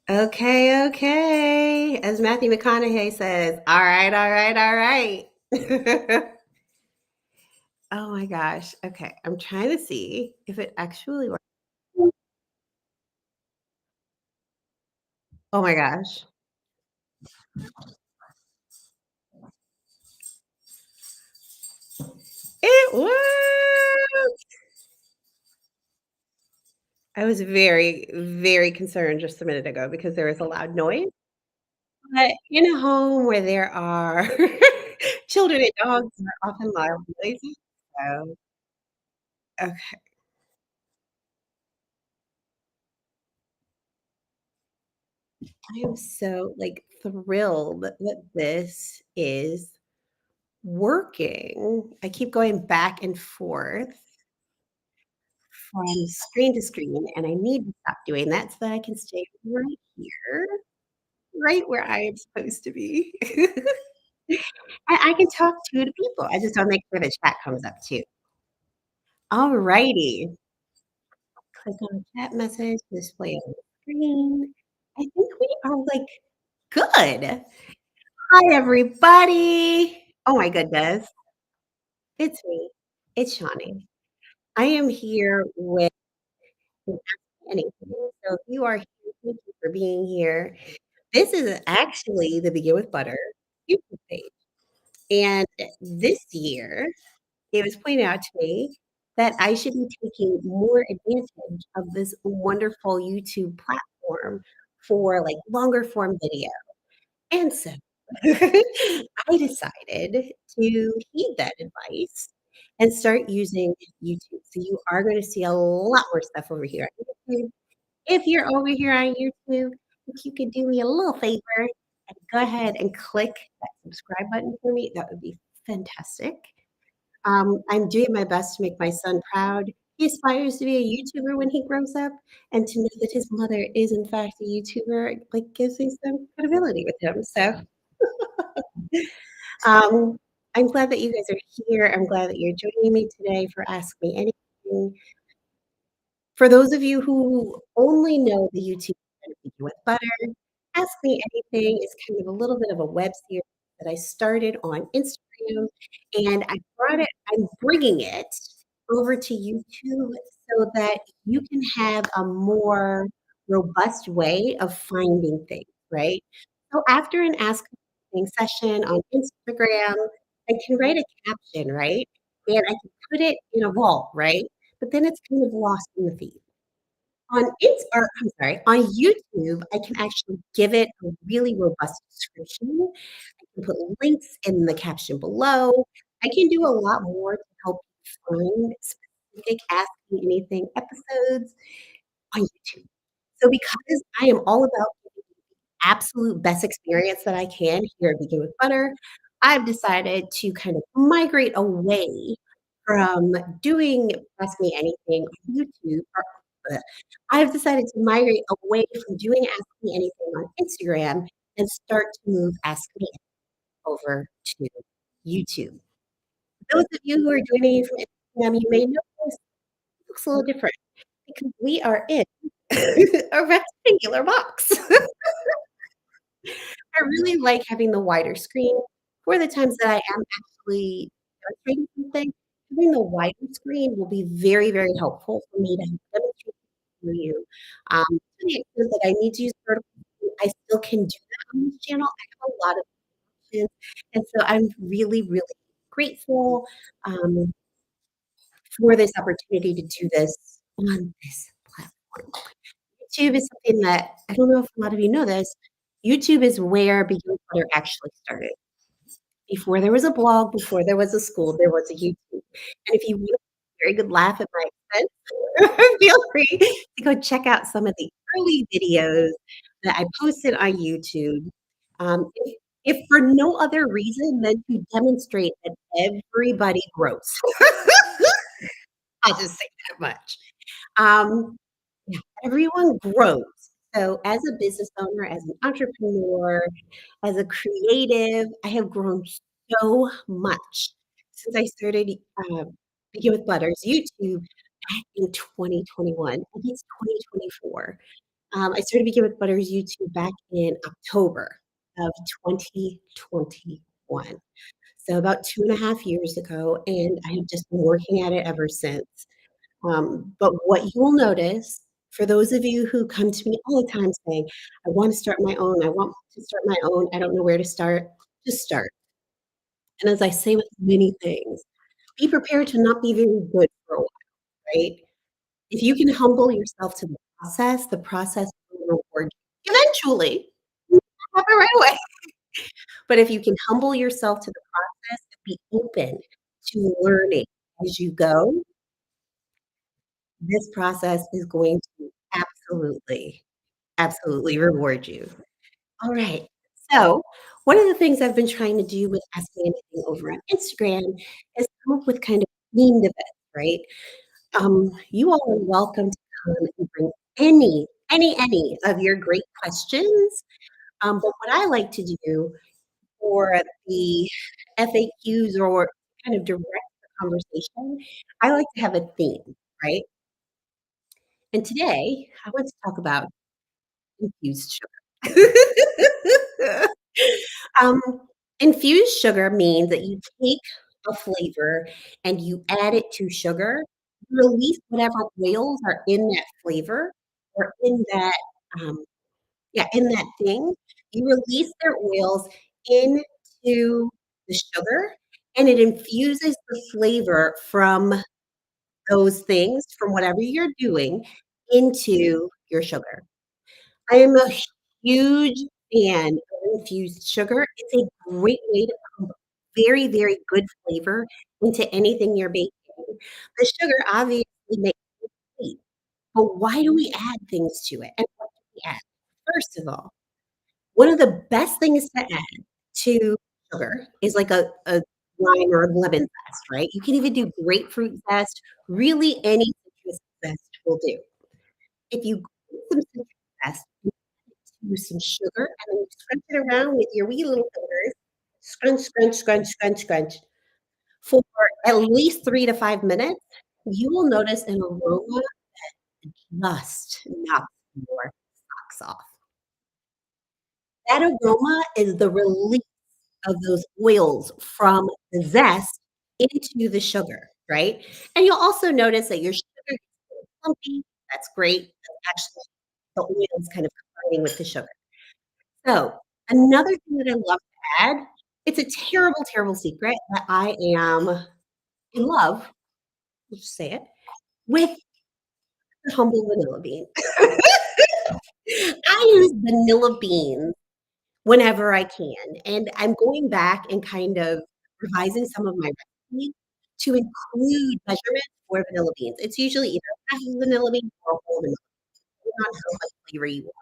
Okay, okay. As Matthew McConaughey says, all right, all right, all right. Oh my gosh. Okay. I'm trying to see if it actually works. Oh my gosh. It worked. I was very, very concerned just a minute ago because there was a loud noise. But in a home where there are children and dogs are often loud noises. So, okay. I am so like thrilled that this is working. I keep going back and forth from screen to screen, and I need to stop doing that so that I can stay right here, right where I am supposed to be. I can talk to the people. I just don't make sure the chat comes up too. Alrighty. Click on chat message, display on the screen. I think we are like good. Hi, everybody. Oh my goodness. It's me. It's Shawnee. I am here with Ask Me Anything. So if you are here, thank you for being here. This is actually the Begin with Butter YouTube page. And this year, it was pointed out to me that I should be taking more advantage of this wonderful YouTube platform for like longer form video. And so I decided to heed that advice and start using YouTube. So you are going to see a lot more stuff over here on YouTube. If you're over here on YouTube, if you could do me a little favor and go ahead and click that subscribe button for me, that would be fantastic. I'm doing my best to make my son proud. He aspires to be a YouTuber when he grows up, and to know that his mother is in fact a YouTuber, like, gives me some credibility with him. So, um, I'm glad that you guys are here. I'm glad that you're joining me today for Ask Me Anything. For those of you who only know the YouTube Begin with Butter, Ask Me Anything is kind of a little bit of a web series that I started on Instagram, and I'm bringing it over to YouTube so that you can have a more robust way of finding things, right? So after an Ask Me Anything session on Instagram, I can write a caption, right? And I can put it in a vault, right? But then it's kind of lost in the feed. I'm sorry, on YouTube, I can actually give it a really robust description. I can put links in the caption below. I can do a lot more to help you find specific Ask Me Anything episodes on YouTube. So because I am all about absolute best experience that I can here at Begin with Butter, I've decided to kind of migrate away from doing Ask Me Anything on YouTube. I've decided to migrate away from doing Ask Me Anything on Instagram and start to move Ask Me over to YouTube. Those of you who are joining me from Instagram, you may notice it looks a little different because we are in a rectangular box. I really like having the wider screen for the times that I am actually demonstrating something. Having the wider screen will be very, very helpful for me to demonstrate for you. To the extent that I need to use vertical, I still can do that on this channel. I have a lot of options, and so I'm really, really grateful um, for this opportunity to do this on this platform. YouTube is something that I don't know if a lot of you know this. YouTube is where Begin with Butter actually started. Before there was a blog, before there was a school, there was a YouTube. And if you want a very good laugh at my expense, feel free to go check out some of the early videos that I posted on YouTube. If for no other reason than to demonstrate that everybody grows. I'll just say that much. Um, yeah, everyone grows. So as a business owner, as an entrepreneur, as a creative, I have grown so much since I started Begin with Butters YouTube back in 2021. I think it's 2024. I started Vegan with Butter's YouTube back in October of 2021. So about 2.5 years ago, and I have just been working at it ever since. But what you will notice, for those of you who come to me all the time saying, "I want to start my own, I want to start my own, I don't know where to start," just start. And as I say with many things, be prepared to not be very good for a while, right? If you can humble yourself to the process will reward you eventually. Not happen right away. But if you can humble yourself to the process and be open to learning as you go, this process is going to absolutely, absolutely reward you. All right. So, one of the things I've been trying to do with Ask Me Anything over on Instagram is come up with kind of themed events, right? You all are welcome to come and bring any of your great questions. But what I like to do for the FAQs or kind of direct the conversation, I like to have a theme, right? And today, I want to talk about infused sugar. Um, infused sugar means that you take a flavor and you add it to sugar, you release whatever oils are in that flavor or in that, um yeah, in that thing, you release their oils into the sugar, and it infuses the flavor from those things, from whatever you're doing, into your sugar. I am a huge fan of infused sugar. It's a great way to put very, very good flavor into anything you're baking. The sugar obviously makes it sweet, but why do we add things to it? And what do we add? First of all, one of the best things to add to sugar is like a lime or a lemon zest, right? You can even do grapefruit zest, really any citrus zest will do. If you grate some citrus zest into some sugar and then you scrunch it around with your wee little fingers, scrunch, scrunch, scrunch, scrunch, scrunch, for at least 3 to 5 minutes, you will notice an aroma just knocks your socks off. That aroma is the release of those oils from the zest into the sugar, right? And you'll also notice that your sugar gets a little clumpy. That's great. That's actually the oils kind of combining with the sugar. So, another thing that I love to add, it's a terrible, terrible secret that I am in love, let's just say it, with the humble vanilla bean. I use vanilla beans whenever I can, and I'm going back and kind of revising some of my recipes to include measurements for vanilla beans. It's usually either half of vanilla bean or a whole vanilla, depending on how much flavor you want.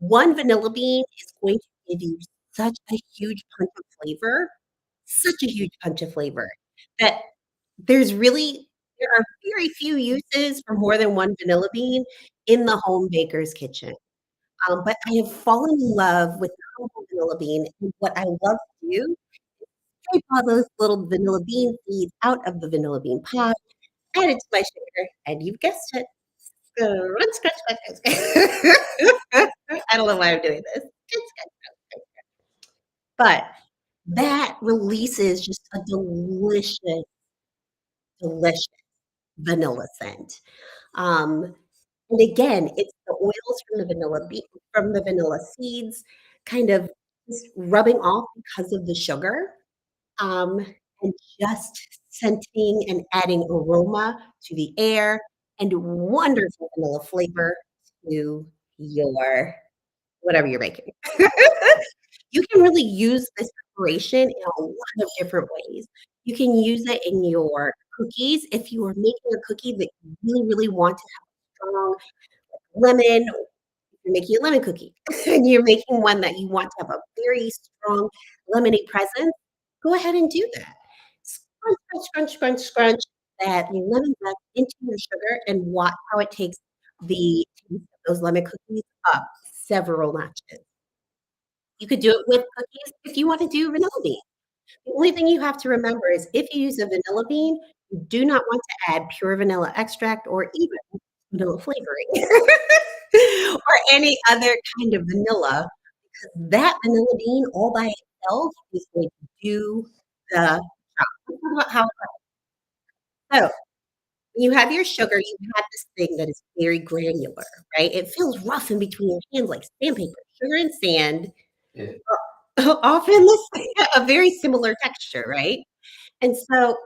One vanilla bean is going to give you such a huge punch of flavor, such a huge punch of flavor that there are very few uses for more than one vanilla bean in the home baker's kitchen. But I have fallen in love with the humble vanilla bean, and what I love to do, scrape all those little vanilla bean seeds out of the vanilla bean pod, add it to my shaker, and you've guessed it, scrunch, scrunch, scrunch, scrunch. I don't know why I'm doing this. It's good. But that releases just a delicious, delicious vanilla scent. Um, and again, it's the oils from the vanilla seeds kind of just rubbing off because of the sugar, um, and just scenting and adding aroma to the air and wonderful vanilla flavor to your whatever you're making. You can really use this preparation in a lot of different ways. You can use it in your cookies if you are making a cookie that you really, really want to have strong lemon, you're making a lemon cookie and you're making one that you want to have a very strong lemony presence, go ahead and do that. Scrunch, scrunch, scrunch, scrunch, scrunch that lemon zest into your sugar and watch how it takes the taste of those lemon cookies up several notches. You could do it with cookies if you want to do vanilla bean. The only thing you have to remember is if you use a vanilla bean, you do not want to add pure vanilla extract or even vanilla flavoring. or any other kind of vanilla, because that vanilla bean all by itself is going to do the job. Let's talk about how so when you have your sugar, you have this thing that is very granular, right? It feels rough in between your hands like sandpaper. Sugar and sand are often a very similar texture, right? And so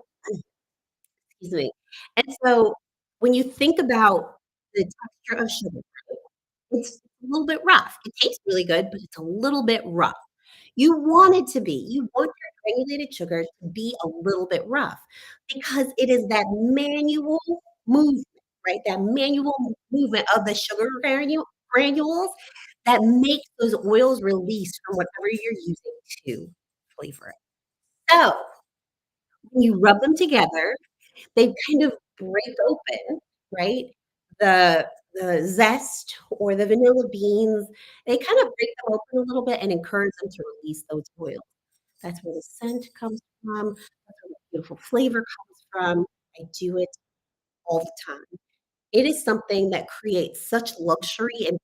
excuse me. And so when you think about the texture of sugar, it's a little bit rough. It tastes really good, but it's a little bit rough. You want it to be. You want your granulated sugar to be a little bit rough because it is that manual movement, right? That manual movement of the sugar granules that makes those oils release from whatever you're using to flavor it. So when you rub them together, they kind of break open, right? The the zest or the vanilla beans, they kind of break them open a little bit and encourage them to release those oils. That's where the scent comes from. That's where the beautiful flavor comes from. I do it all the time. It is something that creates such luxury in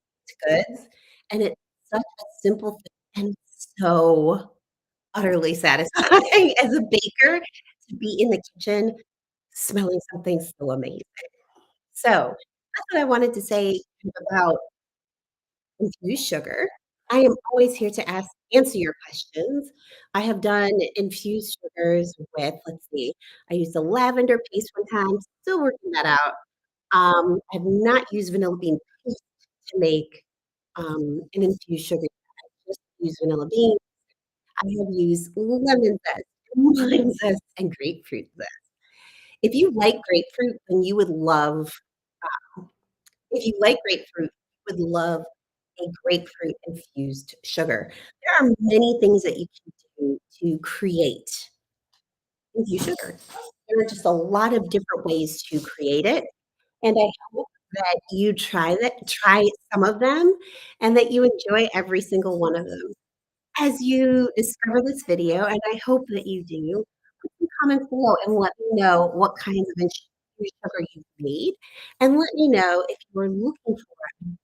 goods, and it's such a simple thing and so utterly satisfying as a baker to be in the kitchen smelling something so amazing. So, that's what I wanted to say about infused sugar. I am always here to answer your questions. I have done infused sugars with, let's see, I used a lavender paste one time, still working that out. I've not used vanilla bean paste to make, an infused sugar. I just used vanilla bean. I have used lemon zest, lime zest, and grapefruit zest. If you like grapefruit, then you would love if you like grapefruit, you would love a grapefruit infused sugar. There are many things that you can do to create infused sugar. There are just a lot of different ways to create it, and I hope that you try some of them, and that you enjoy every single one of them. As you discover this video, and I hope that you do, put some comments below and let me know what kinds of infused sugar you've made, and let me know if you're looking for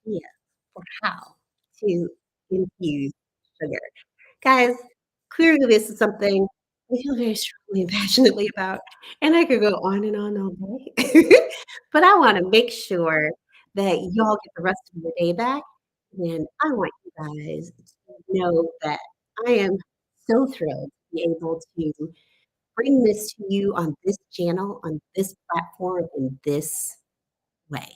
ideas for how to infuse sugar. Guys, clearly this is something I feel very strongly and passionately about, and I could go on and on all day. But I wanna make sure that y'all get the rest of your day back, and I want you guys to know that I am so thrilled to be able to bring this to you on this channel, on this platform, in this way.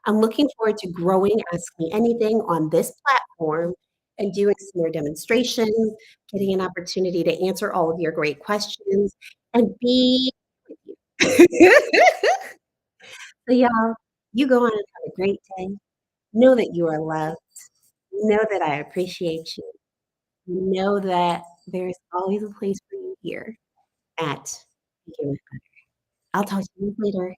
I'm looking forward to growing Ask Me Anything on this platform and doing some more demonstrations, getting an opportunity to answer all of your great questions and be with you. So, y'all, you go on and have a great day. Know that you are loved. Know that I appreciate you. Know that there's always a place for you here at Begin With I'll talk to you later.